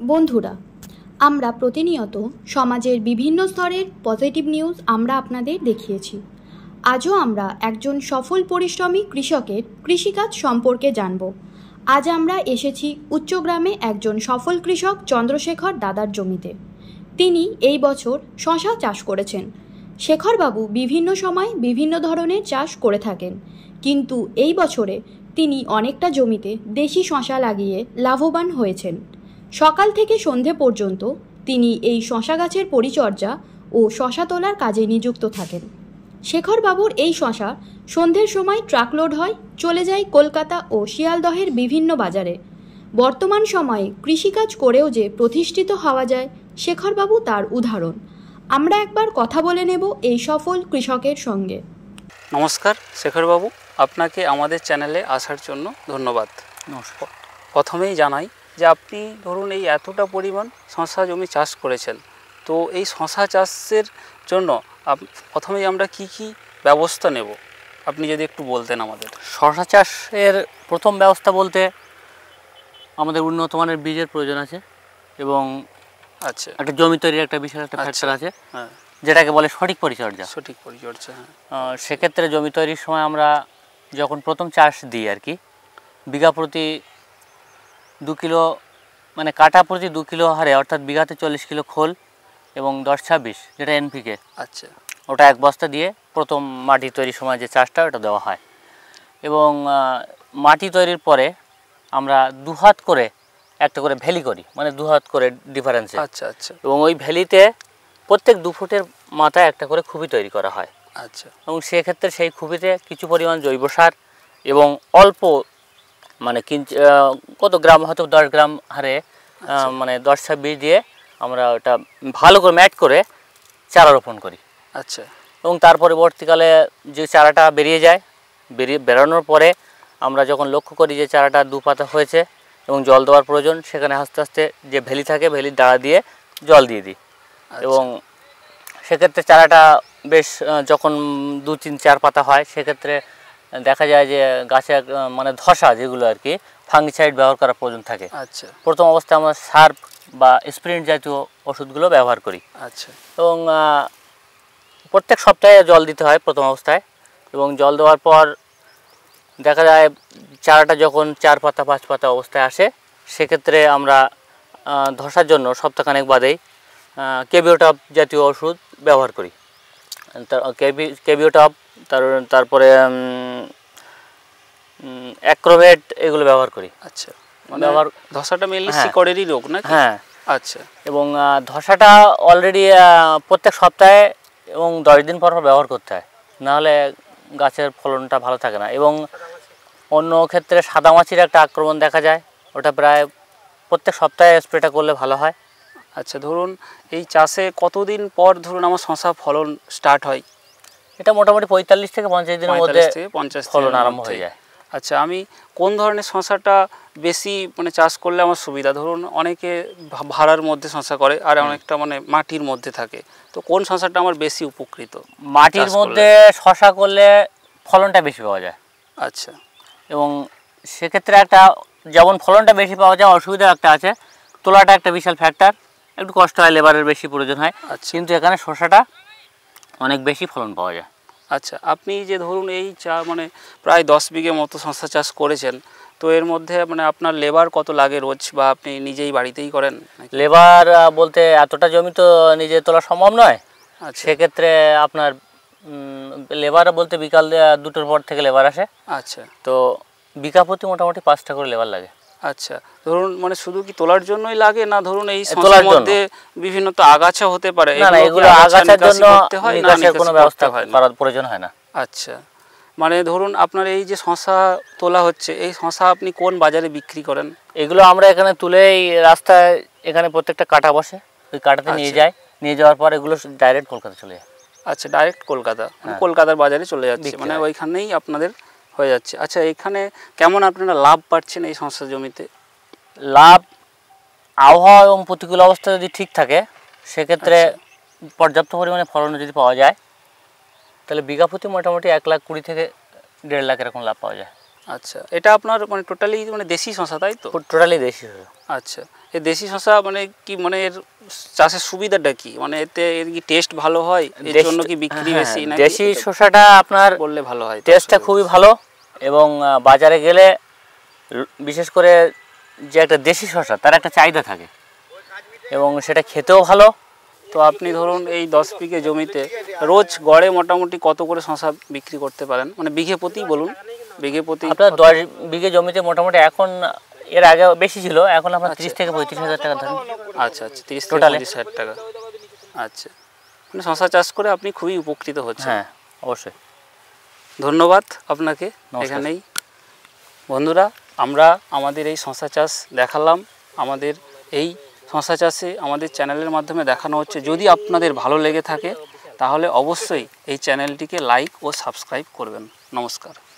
বন্ধুরা, আমরা প্রতিনিয়ত সমাজের বিভিন্ন স্তরের পজিটিভ নিউজ আমরা আপনাদের দেখিয়েছি। আজও আমরা একজন সফল পরিশ্রমী কৃষকের কৃষিকাজ সম্পর্কে জানব। আজ আমরা এসেছি উচ্চগ্রামে একজন সফল কৃষক চন্দ্রশেখর দাদার জমিতে। তিনি এই বছর শশা চাষ করেছেন। শেখরবাবু বিভিন্ন সময় বিভিন্ন ধরনের চাষ করে থাকেন, কিন্তু এই বছরে তিনি অনেকটা জমিতে দেশি শশা লাগিয়ে লাভবান হয়েছেন। সকাল থেকে সন্ধে পর্যন্ত তিনি এই শশা গাছের পরিচর্যা ও শশা তোলার কাজে নিযুক্ত থাকেন। শেখরবাবুর এই শশা সন্ধ্যের সময় ট্রাকলোড হয়, চলে যায় কলকাতা ও শিয়ালদহের বিভিন্ন বাজারে। বর্তমান সময়ে কৃষিকাজ করেও যে প্রতিষ্ঠিত হওয়া যায়, শেখরবাবু তার উদাহরণ। আমরা একবার কথা বলে নেব এই সফল কৃষকের সঙ্গে। নমস্কার শেখরবাবু, আপনাকে আমাদের চ্যানেলে আসার জন্য ধন্যবাদ। নমস্কার। প্রথমেই জানাই যে আপনি ধরুন এই এতটা পরিমাণ শশা জমি চাষ করেছেন, তো এই শশা চাষের জন্য প্রথমেই আমরা কি কি ব্যবস্থা নেব আপনি যদি একটু বলতেন আমাদের। শশা চাষের প্রথম ব্যবস্থা বলতে আমাদের উন্নত মানের বীজের প্রয়োজন আছে এবং আচ্ছা একটা জমি তৈরির একটা বিশাল একটা ফ্যাক্টর আছে, হ্যাঁ, যেটাকে বলে সঠিক পরিচর্যা। সঠিক পরিচর্যা, হ্যাঁ। সেক্ষেত্রে জমি তৈরির সময় আমরা যখন প্রথম চাষ দিই আর কি, বিঘা প্রতি 2 কিলো মানে কাঠা প্রতি 2 কিলো হারে, অর্থাৎ বিঘাতে 40 কিলো খোল এবং 10-26 যেটা এনপিকে, আচ্ছা, ওটা 1 বস্তা দিয়ে প্রথম মাটি তৈরির সময় যে চাষটা ওটা দেওয়া হয়। এবং মাটি তৈরির পরে আমরা 2 হাত করে একটা করে ভ্যালি করি, মানে 2 হাত করে ডিফারেন্সে। আচ্ছা আচ্ছা। এবং ওই ভ্যালিতে প্রত্যেক 2 ফুটের মাথায় একটা করে খুবি তৈরি করা হয়। আচ্ছা। এবং সেক্ষেত্রে সেই খুবিতে কিছু পরিমাণ জৈব সার এবং অল্প মানে কত গ্রাম, হয়তো 10 গ্রাম হারে মানে 10-26 দিয়ে আমরা ওটা ভালো করে ম্যাট করে চারা রোপণ করি। আচ্ছা। এবং তার পরবর্তীকালে যে চারাটা বেরানোর পরে আমরা যখন লক্ষ্য করি যে চারাটা 2 পাতা হয়েছে এবং জল দেওয়ার প্রয়োজন, সেখানে আস্তে আস্তে যে ভ্যালি থাকে ভ্যালির ডাড়া দিয়ে জল দিয়ে দিই। এবং সেক্ষেত্রে চারাটা বেশ যখন 2-3-4 পাতা হয়, সেক্ষেত্রে দেখা যায় যে গাছে মানে ধসা যেগুলো আর কি ফাঙ্গিসাইড ব্যবহার করার প্রয়োজন থাকে। আচ্ছা। প্রথম অবস্থায় আমরা সার্প বা স্প্রিন্ট জাতীয় ওষুধগুলো ব্যবহার করি। আচ্ছা। এবং প্রত্যেক সপ্তাহে জল দিতে হয় প্রথম অবস্থায়। এবং জল দেওয়ার পর দেখা যায় চারাটা যখন 4 পাতা 5 পাতা অবস্থায় আসে, সেক্ষেত্রে আমরা ধসার জন্য সপ্তাহখানেক বাদেই কেবিওটপ জাতীয় ওষুধ ব্যবহার করি। কেবিওটপ, তারপরে অ্যাক্রোভেট, এগুলো ব্যবহার করি। আচ্ছা, মানে ধসাটা মেনলি শিকড়েরই রোগ না? হ্যাঁ। আচ্ছা। এবং ধসাটা অলরেডি প্রত্যেক সপ্তাহে এবং 10 দিন পর ব্যবহার করতে হয়, নাহলে গাছের ফলনটা ভালো থাকে না। এবং অন্য ক্ষেত্রে সাদামাছির একটা আক্রমণ দেখা যায়, ওটা প্রায় প্রত্যেক সপ্তাহে স্প্রেটা করলে ভালো হয়। আচ্ছা, ধরুন এই চাষে কতদিন পর ধরুন আমার শশা ফলন স্টার্ট হয়? এটা মোটামুটি 45 থেকে 50 দিনের মধ্যে ফলন আরম্ভ হয়ে যায়। আচ্ছা, আমি কোন ধরনের শশাটা বেশি মানে চাষ করলে আমার সুবিধা? ধরুন অনেকে ভাড়ার মধ্যে শশা করে, আর অনেকটা মানে মাটির মধ্যে থাকে, তো কোন শশাটা আমার বেশি উপকৃত? মাটির মধ্যে শশা করলে ফলনটা বেশি পাওয়া যায়। আচ্ছা। এবং সেক্ষেত্রে একটা যেমন ফলনটা বেশি পাওয়া যায়, অসুবিধা একটা আছে, তোলাটা একটা বিশাল ফ্যাক্টর, একটু কষ্ট হয়, লেবারের বেশি প্রয়োজন হয়। কিন্তু এখানে শশাটা অনেক বেশি ফলন পাওয়া যায়। আচ্ছা, আপনি যে ধরুন এই মানে প্রায় 10 বিঘে মতো শশা চাষ করেছেন, তো এর মধ্যে মানে আপনার লেবার কত লাগে রোজ, বা আপনি নিজেই বাড়িতেই করেন? লেবার বলতে এতটা জমি তো নিজে তোলা সম্ভব নয়। সেক্ষেত্রে আপনার লেবার বলতে বিকাল 2টোর পর থেকে লেবার আসে। আচ্ছা। তো বিঘা প্রতি মোটামুটি 5টা করে লেবার লাগে। আচ্ছা, ধরুন মানে শুধু কি তোলার জন্যই লাগে, না ধরুন এই শশার মধ্যে বিভিন্ন তো আগাছা হতে পারে? না, এগুলো আগাছার জন্য নিকাশের কোনো ব্যবস্থা করার প্রয়োজন হয় না। আচ্ছা, মানে ধরুন আপনার এই যে শশা তোলা হচ্ছে, এই শশা আপনি কোন বাজারে বিক্রি করেন? এগুলো আমরা এখানে তুলে এই রাস্তায় এখানে প্রত্যেকটা কাটা বসে, ওই কাটাতে নিয়ে যাওয়ার পর এগুলো ডাইরেক্ট কলকাতা চলে যায়। আচ্ছা, ডাইরেক্ট কলকাতা, কলকাতার বাজারে চলে যাচ্ছে, মানে ওইখানেই আপনাদের হয়ে যাচ্ছে। আচ্ছা, এখানে কেমন আপনারা লাভ পাচ্ছেন এই শশা জমিতে? লাভ আবহাওয়া এবং প্রতিকূল অবস্থা যদি ঠিক থাকে, সেক্ষেত্রে পর্যাপ্ত পরিমাণে ফলন যদি পাওয়া যায়, তাহলে বিঘা প্রতি মোটামুটি 1,20,000 থেকে 1.5 লাখ এরকম লাভ পাওয়া যায়। আচ্ছা, এটা আপনার মানে টোটালি মানে দেশি শশা তাই তো? টোটালি দেশি শশা। আচ্ছা, এই দেশি শশা মানে কি মানে এর চাষের সুবিধাটা কি, মানে এতে এর কি টেস্ট ভালো হয়, এর জন্য কি বিক্রি বেশি নাকি? দেশি শশাটা আপনার বললে ভালো হয়, টেস্টটা খুবই ভালো, এবং বাজারে গেলে বিশেষ করে যে একটা দেশি শশা তার একটা চাহিদা থাকে এবং সেটা খেতেও ভালো। তো আপনি ধরুন এই 10 বিঘে জমিতে রোজ গড়ে মোটামুটি কত করে শশা বিক্রি করতে পারেন, মানে বিঘে প্রতি বলুন, বিঘে প্রতি? আপনার 10 বিঘে জমিতে মোটামুটি এখন, এর আগে বেশি ছিল, এখন আপনার 30 থেকে 35,000 টাকা ধরেন। আচ্ছা আচ্ছা, 30 থেকে 35,000 টাকা। আচ্ছা, মানে শশা চাষ করে আপনি খুবই উপকৃত হচ্ছেন। হ্যাঁ অবশ্যই। ধন্যবাদ আপনাকে। এখানেই বন্ধুরা আমরা আমাদের এই শশা চাষ দেখালাম, আমাদের এই শশা চাষে আমাদের চ্যানেলের মাধ্যমে দেখানো হচ্ছে। যদি আপনাদের ভালো লেগে থাকে তাহলে অবশ্যই এই চ্যানেলটিকে লাইক ও সাবস্ক্রাইব করবেন। নমস্কার।